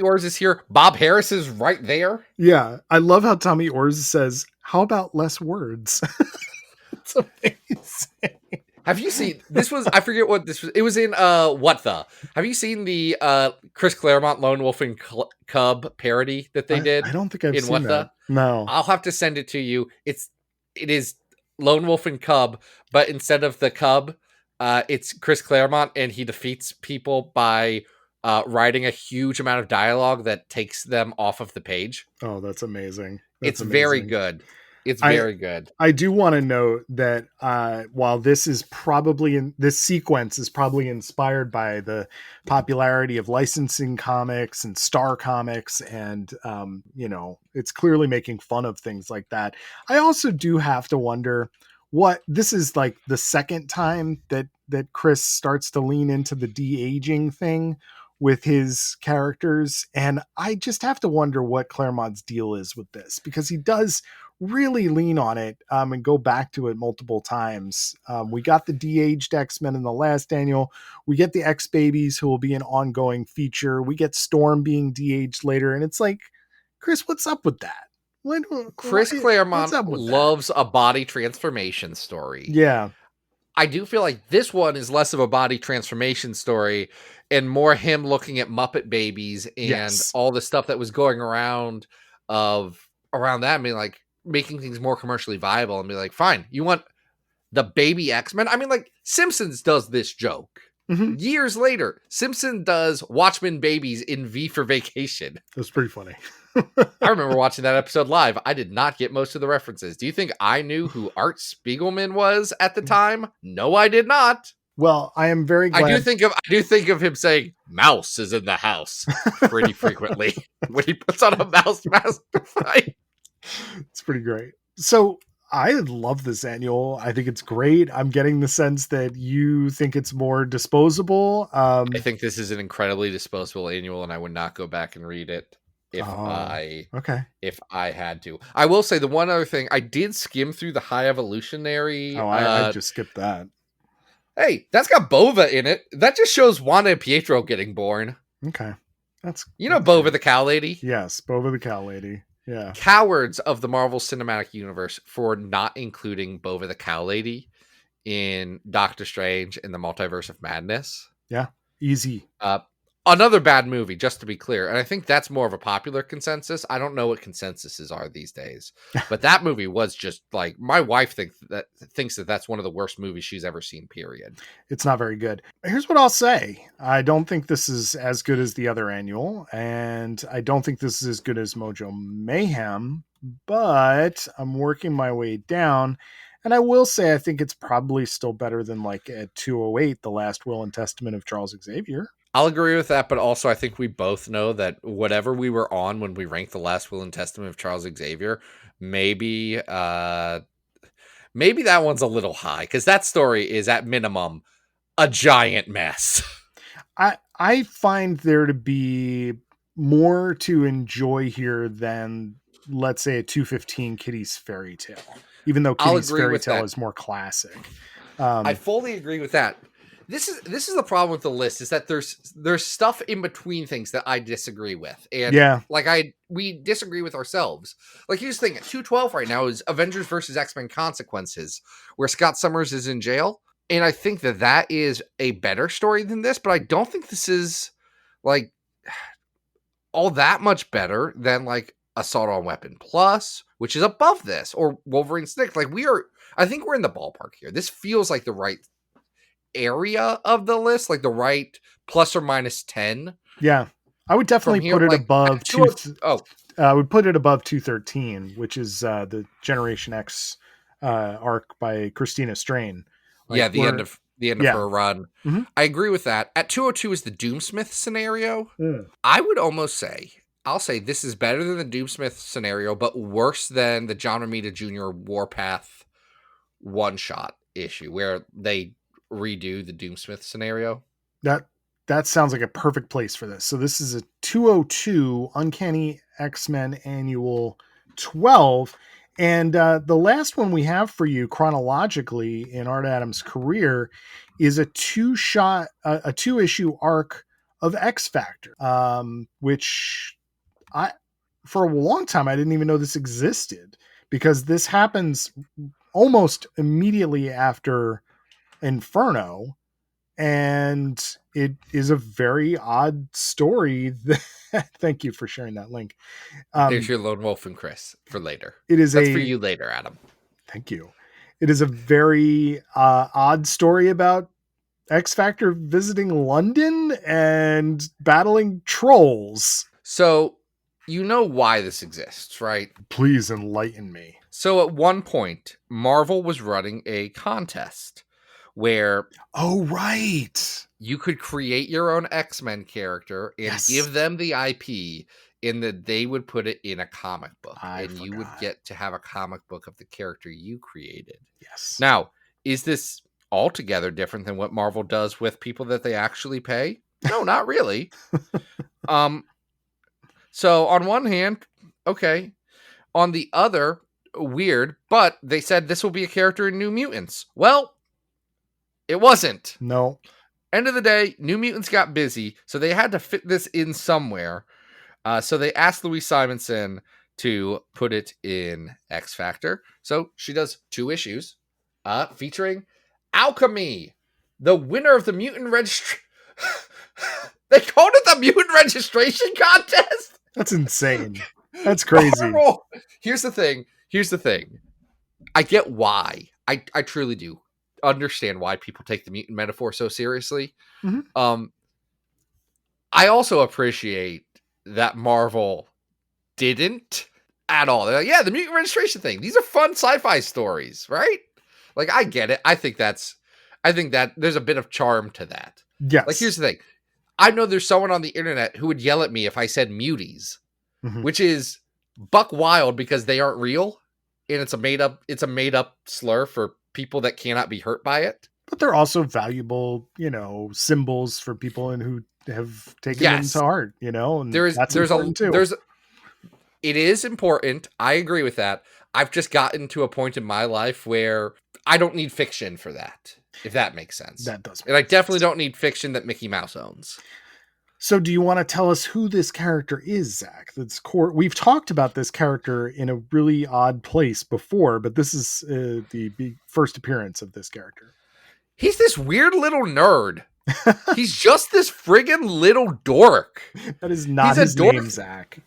Orrs is here. Bob Harris is right there. Yeah. I love how Tommy Orrs says, how about less words? It's amazing. Have you seen, I forget what this was. It was in, have you seen the Chris Claremont Lone Wolf and Cub parody that they did? I don't think I've seen What that. No. I'll have to send it to you. It is Lone Wolf and Cub, but instead of the Cub, it's Chris Claremont, and he defeats people by writing a huge amount of dialogue that takes them off of the page. Oh, that's amazing. It's very good. It's very good. I do want to note that while this is this sequence is probably inspired by the popularity of licensing comics and Star Comics, and it's clearly making fun of things like that. I also do have to wonder, what this is like the second time that Chris starts to lean into the de-aging thing with his characters, and I just have to wonder what Claremont's deal is with this, because he does really lean on it and go back to it multiple times. We got the de-aged X-Men in the last annual. We get the X-Babies, who will be an ongoing feature. We get Storm being de-aged later, and it's like, Chris, what's up with that? Chris What's Claremont up with that? loves a body transformation story. Yeah. I do feel like this one is less of a body transformation story and more him looking at Muppet Babies and all the stuff that was going around that. I mean, like, making things more commercially viable and be like, fine, you want the baby X-Men? I mean, like, Simpsons does this joke. Years later, Simpson does Watchmen babies in V for Vacation. That's pretty funny. I remember watching that episode live. I did not get most of the references. Do you think I knew who Art Spiegelman was at the time? No, I did not. Well, I am very glad. I do think of him saying "Mouse is in the house" pretty frequently when he puts on a mouse mask to fight. It's pretty great. So I love this annual. I think it's great. I'm getting the sense that you think it's more disposable. I think this is an incredibly disposable annual, and I would not go back and read it if I had to. I will say the one other thing, I did skim through the High Evolutionary. I just skipped that. Hey, that's got Bova in it. That just shows Wanda and Pietro getting born. Okay. That's Bova the cow lady? Yes, Bova the cow lady. Yeah. Cowards of the Marvel Cinematic Universe for not including Bova the cow lady in Doctor Strange in the Multiverse of Madness. Yeah. Easy. Another bad movie, just to be clear. And I think that's more of a popular consensus. I don't know what consensuses are these days. But that movie was just like, my wife thinks that that's one of the worst movies she's ever seen, period. It's not very good. Here's what I'll say. I don't think this is as good as the other annual, and I don't think this is as good as Mojo Mayhem, but I'm working my way down. And I will say, I think it's probably still better than like at 208, The Last Will and Testament of Charles Xavier. I'll agree with that, but also I think we both know that whatever we were on when we ranked The Last Will and Testament of Charles Xavier, maybe that one's a little high, because that story is at minimum a giant mess. I find there to be more to enjoy here than, let's say, a 215 Kitty's Fairy Tale, even though Kitty's Fairy Tale is more classic. I fully agree with that. This is the problem with the list, is that there's stuff in between things that I disagree with. And we disagree with ourselves. Like, here's the thing, at 212 right now is Avengers versus X-Men Consequences, where Scott Summers is in jail. And I think that is a better story than this, but I don't think this is like all that much better than like Assault on Weapon Plus, which is above this, or Wolverine Snick. Like, I think we're in the ballpark here. This feels like the right area of the list, like the right plus or minus 10. Yeah, I would definitely put it above I would put it above 213, which is the Generation X arc by Christina Strain. Like, the end of her run. Mm-hmm. I agree with that. At 202 is the Doomsmith scenario. I would almost say, I'll say this is better than the Doomsmith scenario, but worse than the John Romita Jr. Warpath one-shot issue, where they redo the Doomsmith scenario. That sounds like a perfect place for this. So this is a 202 Uncanny X-Men Annual 12. And the last one we have for you chronologically in Art Adams' career is a two-issue arc of X Factor, which for a long time I didn't even know this existed, because this happens almost immediately after Inferno, and it is a very odd story. Thank you for sharing that link. There's your Lone Wolf and Chris for later. That's for you later, Adam. Thank you. It is a very odd story about X Factor visiting London and battling trolls. So you know why this exists, right? Please enlighten me. So at one point, Marvel was running a contest where you could create your own X-Men character and give them the IP in that they would put it in a comic book, and you would forgot. get to have a comic book of the character you created. Yes. Now, is this altogether different than what Marvel does with people that they actually pay? No, not really. So on one hand, okay. On the other, weird, but they said this will be a character in New Mutants. Well, it wasn't. No. End of the day, New Mutants got busy, so they had to fit this in somewhere. So they asked Louise Simonson to put it in X Factor. So she does 2 issues featuring Alchemy, the winner of the mutant registration. They called it the mutant registration contest. That's insane. That's crazy. Horrible. Here's the thing. I get why. I truly do understand why people take the mutant metaphor so seriously. Mm-hmm. I also appreciate that Marvel didn't at all. They're like, yeah, the mutant registration thing. These are fun sci-fi stories, right? Like, I get it. I think that there's a bit of charm to that. Yes. Like, here's the thing. I know there's someone on the internet who would yell at me if I said muties, which is buck wild because they aren't real. And it's a made up slur for people that cannot be hurt by it. But they're also valuable, symbols for people and who have taken them to heart, and it is important. I agree with that. I've just gotten to a point in my life where I don't need fiction for that, if that makes sense. That does. And I definitely don't need fiction that Mickey Mouse owns. So do you want to tell us who this character is, Zach? That's core. We've talked about this character in a really odd place before, but this is the first appearance of this character. He's this weird little nerd. He's just this friggin' little dork. That is not his name, Zach.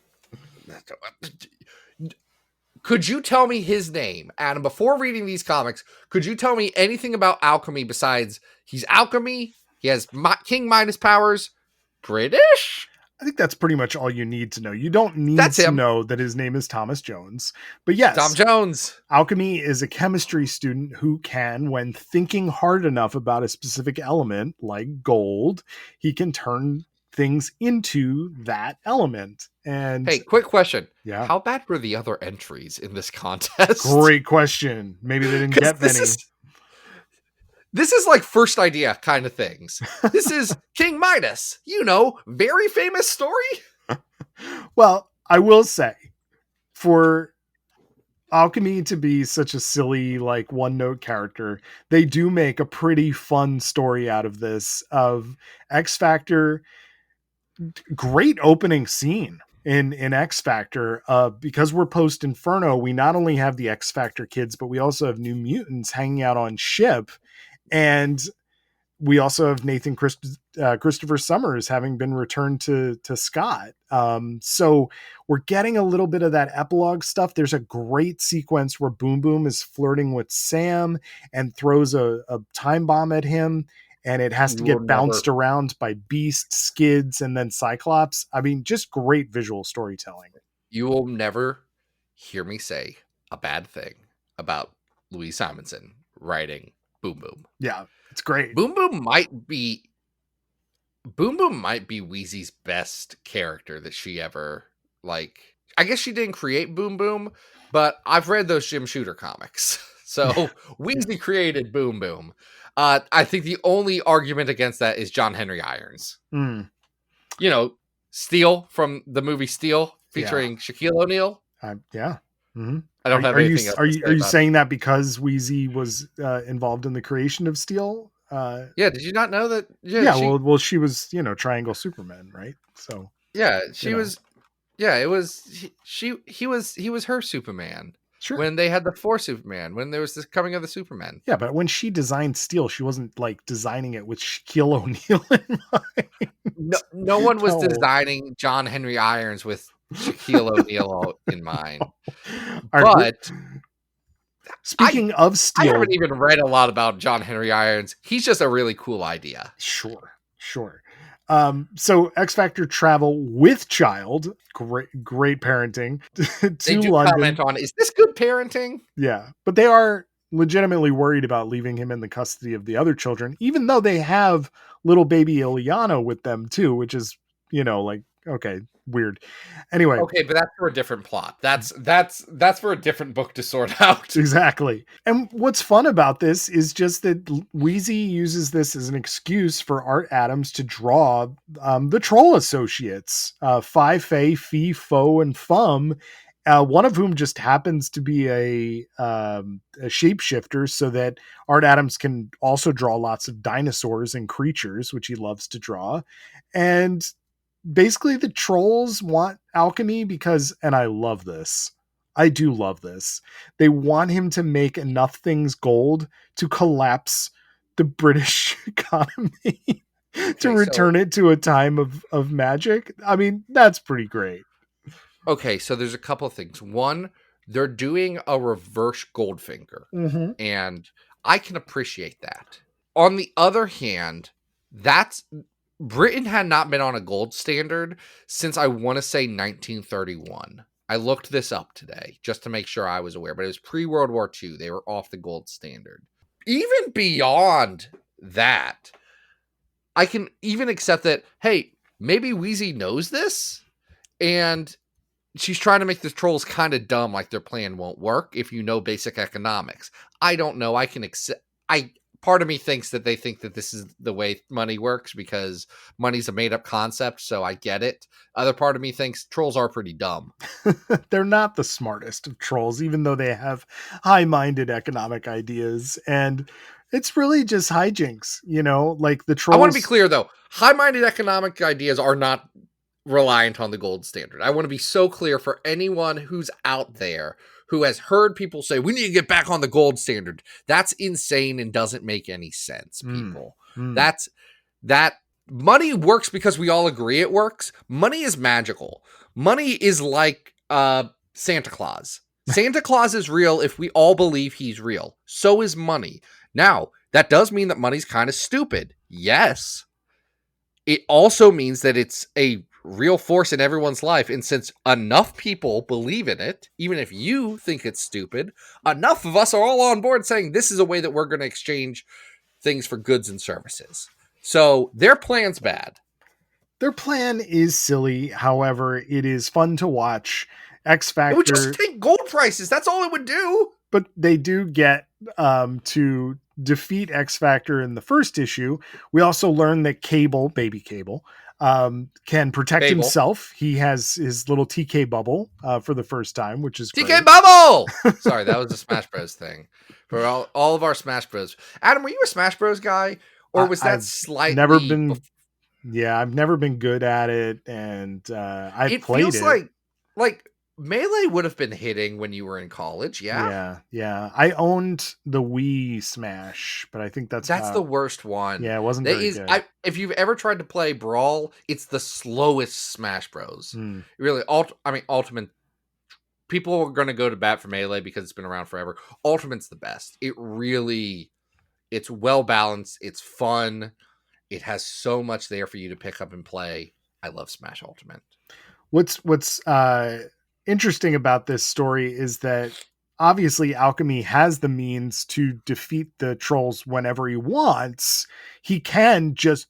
Could you tell me his name, Adam, before reading these comics? Could you tell me anything about Alchemy besides he's Alchemy, he has King Midas powers, British? I think that's pretty much all you need to know. You don't need to know that his name is Thomas Jones. But yes, Tom Jones. Alchemy is a chemistry student who can, when thinking hard enough about a specific element, like gold, he can turn things into that element. And hey, quick question. Yeah. How bad were the other entries in this contest? Great question. Maybe they didn't get many. This is like first idea kind of things. This is King Midas, very famous story. Well, I will say, for Alchemy to be such a silly, like, one-note character, they do make a pretty fun story out of this, of X Factor. Great opening scene in X Factor. Because we're post Inferno, we not only have the X Factor kids, but we also have New Mutants hanging out on ship. And we also have Nathan Christopher Summers having been returned to Scott. So we're getting a little bit of that epilogue stuff. There's a great sequence where Boom Boom is flirting with Sam and throws a time bomb at him, and it has to get bounced around by Beast, Skids, and then Cyclops. I mean, just great visual storytelling. You will never hear me say a bad thing about Louise Simonson writing Boom Boom. Yeah, it's great. Boom Boom might be Wheezy's best character that she ever, like, I guess she didn't create Boom Boom, but I've read those Jim Shooter comics. So Wheezy created Boom Boom. I think the only argument against that is John Henry Irons. Steel from the movie Steel featuring Shaquille O'Neal. Yeah. Mm-hmm. I don't have anything else. Are you saying that because Wheezy was involved in the creation of Steel? Yeah. Did you not know that? Yeah. Well, she was, Triangle Superman, right? So. Yeah, she was. Yeah, it was. He was her Superman. Sure. When they had the 4 Superman, when there was this coming of the Superman. Yeah, but when she designed Steel, she wasn't like designing it with Shaquille O'Neal in mind. No one was designing John Henry Irons with Shaquille O'Neal in mind. But speaking of Steel, I haven't even read a lot about John Henry Irons. He's just a really cool idea. Sure. So X Factor travel with child, great parenting They do London. Comment on, is this good parenting? Yeah, but they are legitimately worried about leaving him in the custody of the other children, even though they have little baby Ileana with them too, which is, like Okay, weird. Anyway, Okay, but that's for a different plot. That's for a different book to sort out. exactly. And what's fun about this is just that Wheezy uses this as an excuse for Art Adams to draw the Troll Associates, Fi, Fei, Fee, Fo, and Fum. One of whom just happens to be a shapeshifter, so that Art Adams can also draw lots of dinosaurs and creatures, which he loves to draw. And basically the trolls want Alchemy because, and I love this, I do love this, they want him to make enough things gold to collapse the British economy to return it to a time of magic. I mean, that's pretty great. Okay, so there's a couple of things. One, they're doing a reverse Goldfinger, and I can appreciate that. On the other hand, Britain had not been on a gold standard since, I want to say, 1931. I looked this up today just to make sure I was aware, but it was pre-World War II. They were off the gold standard. Even beyond that, I can even accept that, hey, maybe Wheezy knows this, and she's trying to make the trolls kind of dumb, like their plan won't work if you know basic economics. I don't know. I can accept. Part of me thinks that they think that this is the way money works because money's a made up concept. So I get it. Other part of me thinks trolls are pretty dumb. They're not the smartest of trolls, even though they have high-minded economic ideas. And it's really just hijinks, you know, like the trolls. I want to be clear though. High-minded economic ideas are not reliant on the gold standard. I want to be so clear for anyone who's out there who has heard people say, we need to get back on the gold standard. That's insane and doesn't make any sense, people. That money works because we all agree it works. Money is magical. Money is like Santa Claus. Santa Claus is real if we all believe he's real. So is money. Now, that does mean that money's kind of stupid. Yes. It also means that it's a real force in everyone's life. And since enough people believe in it, even if you think it's stupid, enough of us are all on board saying this is a way that we're going to exchange things for goods and services. So their plan's bad. Their plan is silly. However, it is fun to watch. X Factor. It would just take gold prices. That's all it would do. But they do get to defeat X Factor in the first issue. We also learn that Baby Cable, can protect himself. He has his little TK bubble for the first time, which is TK great. Bubble. Sorry, that was a Smash Bros thing for all of our Smash Bros. Adam, were you a Smash Bros guy, or was that slightly? Never been. Yeah, I've never been good at it, and I played it. Like Melee would have been hitting when you were in college. Yeah. I owned the Wii Smash, but I think that's the worst one. Yeah, it wasn't very good. If you've ever tried to play Brawl, it's the slowest Smash Bros. Really, Ultimate. People are going to go to bat for Melee because it's been around forever. Ultimate's the best. It's well balanced. It's fun. It has so much there for you to pick up and play. I love Smash Ultimate. What's interesting about this story is that obviously Alchemy has the means to defeat the trolls whenever he wants. He can just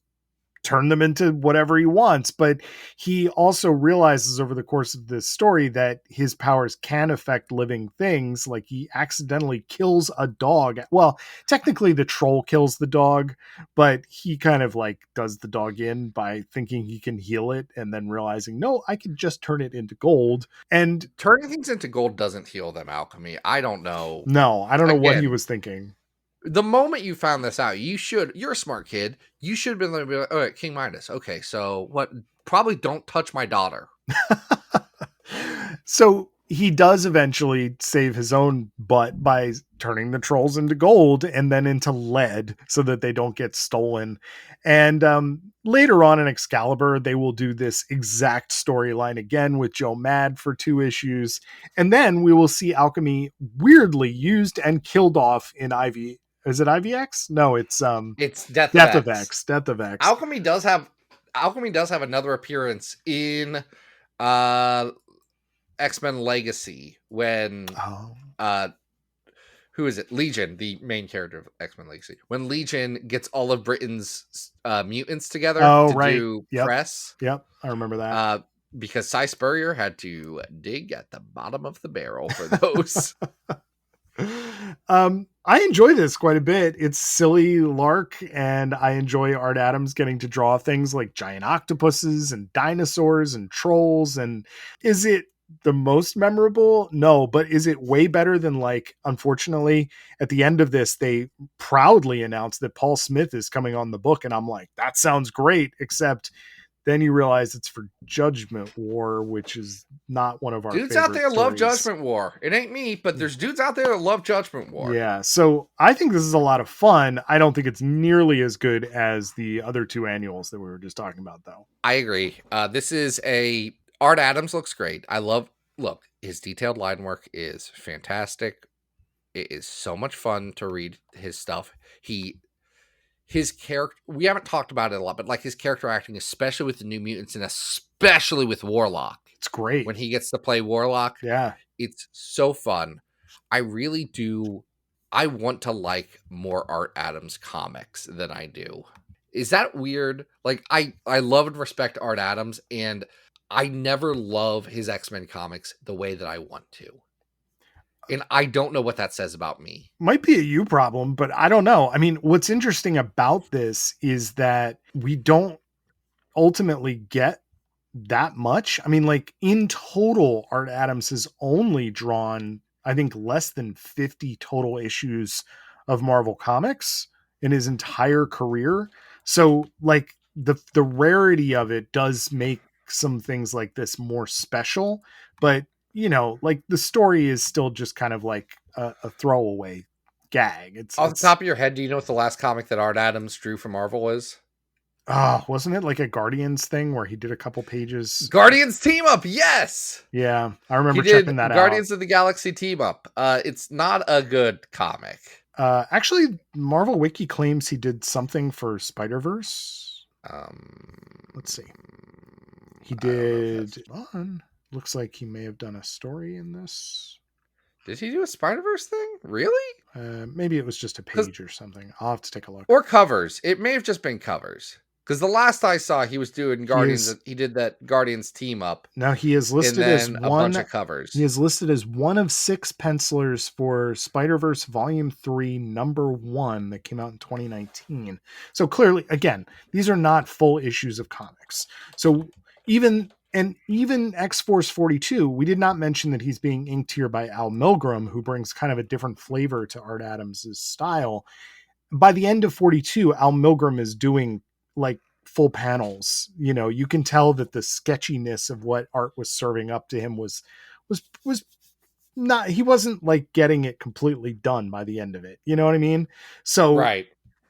turn them into whatever he wants, but he also realizes over the course of this story that his powers can affect living things. Like he accidentally kills a dog. Well, technically the troll kills the dog, but he kind of like does the dog in by thinking he can heal it and then realizing, no, I can just turn it into gold. And turning things into gold doesn't heal them, Alchemy. I don't know. No, I don't know what he was thinking. The moment you found this out, you're a smart kid. You should have been like, all right, King Midas. Okay, so what? Probably don't touch my daughter. So he does eventually save his own butt by turning the trolls into gold and then into lead so that they don't get stolen. And later on in Excalibur, they will do this exact storyline again with Joe Mad for 2 issues. And then we will see Alchemy weirdly used and killed off in Ivy. Is it IVX? No, it's Death of X. Death of X. Alchemy does have another appearance in X-Men Legacy when who is it? Legion, the main character of X-Men Legacy. When Legion gets all of Britain's mutants together to do press. Yep, I remember that. Because Cy Spurrier had to dig at the bottom of the barrel for those. I enjoy this quite a bit. It's silly lark, and I enjoy Art Adams getting to draw things like giant octopuses and dinosaurs and trolls. And is it the most memorable? No, but is it way better than, like, unfortunately, at the end of this, they proudly announced that Paul Smith is coming on the book, and I'm like, that sounds great, except then you realize it's for Judgment War, which is not one of our dudes out there stories. love Judgment War. It ain't me, but there's dudes out there that love Judgment War. Yeah, so I think this is a lot of fun. I don't think it's nearly as good as the other two annuals that we were just talking about, though. I agree. This is Art Adams looks great. Look, his detailed line work is fantastic. It is so much fun to read his stuff. His character, we haven't talked about it a lot, but like his character acting, especially with the New Mutants and especially with Warlock. It's great. When he gets to play Warlock. Yeah. It's so fun. I really do. I want to like more Art Adams comics than I do. Is that weird? Like, I love and respect Art Adams, and I never love his X-Men comics the way that I want to. And I don't know what that says about me. Might be a you problem, but I don't know. I mean, what's interesting about this is that we don't ultimately get that much. I mean, like, in total, Art Adams has only drawn, I think, less than 50 total issues of Marvel Comics in his entire career. So, like, the rarity of it does make some things like this more special, but you know, like, the story is still just kind of like a throwaway gag. It's off the top of your head, do you know what the last comic that Art Adams drew for Marvel is? Wasn't it like a Guardians thing where he did a couple pages? Guardians Team Up, yes! Yeah, I remember checking that out. Guardians of the Galaxy Team Up. It's not a good comic. Actually, Marvel Wiki claims he did something for Spider-Verse. Let's see. He did one. Looks like he may have done a story in this. Did he do a Spider-Verse thing? Really? Maybe it was just a page or something. I'll have to take a look. Or covers. It may have just been covers. Because the last I saw, he was doing Guardians. He did that Guardians Team Up. Now he is listed as a bunch of covers. He is listed as one of 6 pencilers for Spider-Verse Volume 3, Number 1, that came out in 2019. So clearly, again, these are not full issues of comics. So even X-Force 42, we did not mention that he's being inked here by Al Milgrom, who brings kind of a different flavor to Art Adams' style. By the end of 42, Al Milgrom is doing like full panels. You know, you can tell that the sketchiness of what Art was serving up to him was not, he wasn't like getting it completely done by the end of it. You know what I mean? So, right.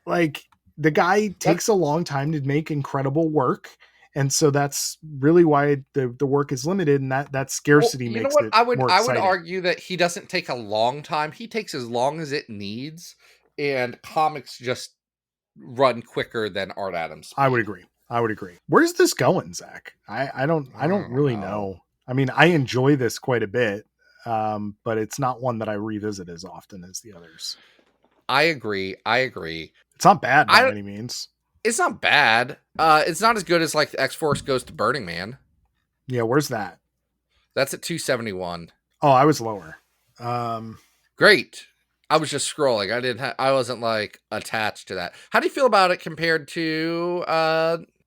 Like, the guy takes a long time to make incredible work. And so that's really why the work is limited, and that scarcity makes it more exciting. I would argue that he doesn't take a long time. He takes as long as it needs, and comics just run quicker than Art Adams. I would agree. Where's this going, Zach? I don't really know. I mean, I enjoy this quite a bit, but it's not one that I revisit as often as the others. I agree. It's not bad by any means. It's not bad. It's not as good as like the X-Force Goes to Burning Man. Yeah, where's that? That's at 271. Oh, I was lower. Great. I was just scrolling. I wasn't like attached to that. How do you feel about it compared to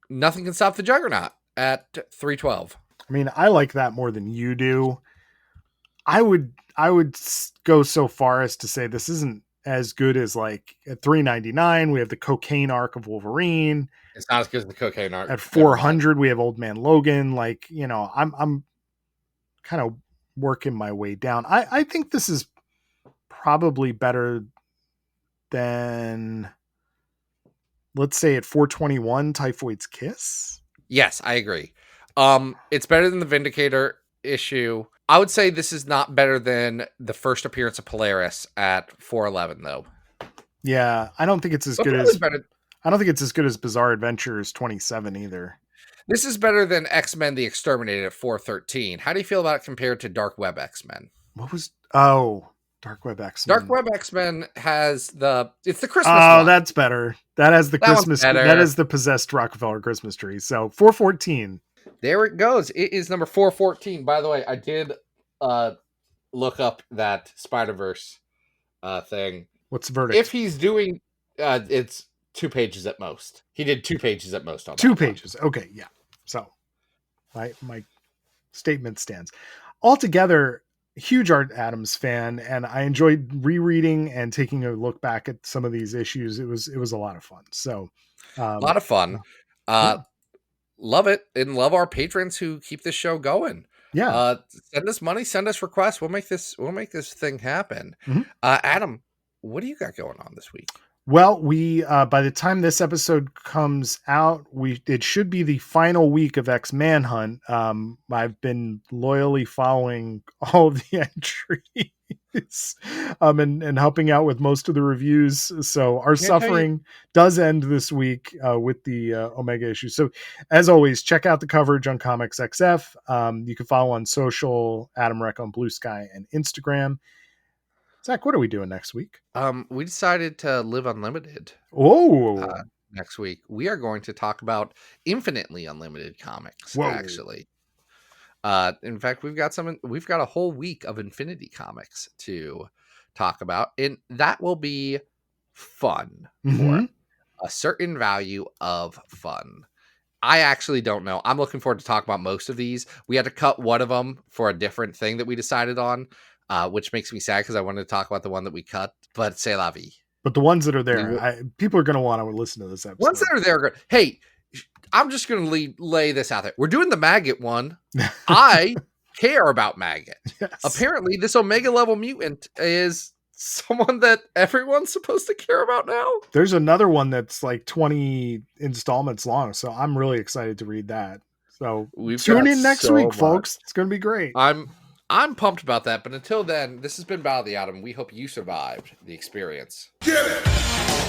Nothing Can Stop the Juggernaut at 312? I mean, I like that more than you do. I would go so far as to say this isn't as good as, like, at 399 we have the cocaine arc of Wolverine. It's not as good as the cocaine arc. At 400 we have Old Man Logan. Like, you know, I'm kind of working my way down. I think this is probably better than, let's say, at 421 Typhoid's Kiss. Yes, I agree. It's better than the Vindicator issue. I would say this is not better than the first appearance of Polaris at 411, though. Yeah, I don't think it's as good as I don't think it's as good as Bizarre Adventures 27 either. This is better than X-Men the Exterminated at 413. How do you feel about it compared to Dark Web X-Men? What was Dark Web X-Men. Dark Web X-Men has it's the Christmas Oh, one. that's better. That has the That Christmas. one's better. That is the possessed Rockefeller Christmas tree. So 414. There it goes. It is number 414. By the way, I did look up that Spider-Verse thing. What's the verdict? If he's doing, it's 2 pages at most. He did 2 pages at most on that 2 one. pages. Okay, yeah. So my statement stands. Altogether, huge Art Adams fan, and I enjoyed rereading and taking a look back at some of these issues. It was a lot of fun. So A lot of fun. Love it, and love our patrons who keep this show going. yeah. Send us money, send us requests. We'll make this thing happen. Mhm. Adam, what do you got going on this week? Well, we by the time this episode comes out, it should be the final week of X Manhunt. I've been loyally following all of the entries, and helping out with most of the reviews. So our suffering does end this week with the Omega issue. So as always, check out the coverage on Comics XF. You can follow on social, Adam Reck on Blue Sky and Instagram. Zach, what are we doing next week? We decided to live unlimited. Oh, Next week we are going to talk about infinitely unlimited comics. Whoa. Actually, in fact, we've got a whole week of Infinity comics to talk about, and that will be fun for a certain value of fun. I actually don't know. I'm looking forward to talk about most of these. We had to cut one of them for a different thing that we decided on. Which makes me sad because I wanted to talk about the one that we cut, but c'est la vie. But the ones that are there, people are going to want to listen to this episode. Ones that are there, hey, I'm just going to lay this out there. We're doing the Maggot one. I care about Maggot. Yes. Apparently, this Omega level mutant is someone that everyone's supposed to care about now. There's another one that's like 20 installments long, so I'm really excited to read that. So tune in next week, folks. It's going to be great. I'm pumped about that, but until then, this has been Battle of the Atom. We hope you survived the experience. Get it!